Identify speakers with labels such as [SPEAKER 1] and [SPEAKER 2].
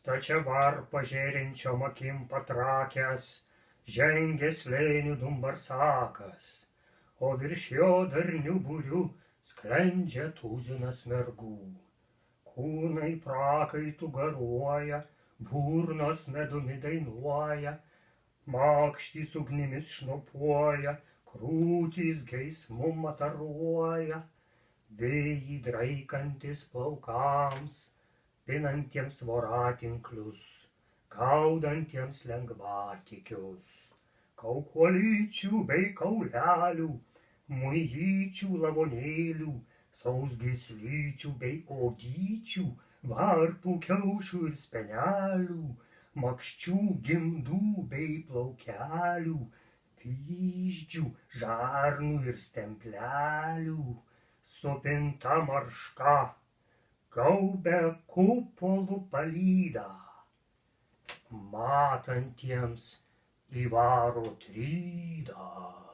[SPEAKER 1] Stačia varpa žėrinčiom akim patrakęs, žengė slėnių dumbarsakas, o virš jo darnių būrių sklendžia tuzinas mergų. Kūnai prakaitų garuoja, burnos medumi dainuoja, makštys ugnimis šnopuoja, krūtys geismu mataruoja, vėjai draikantis plaukams, pinantiems voratinklius, gaudantiems lengvatikius, kaukuolyčių bei kaulelių, muijyčių lavonėlių, sausgyslyčių bei odyčių, varpų, kiaušų ir spenelių, makščių, gimdų bei plaukelių, vyždžių, žarnų ir stemplelių, supinta marška, gaubia kupolų palydą, matantiems įvaro trydą.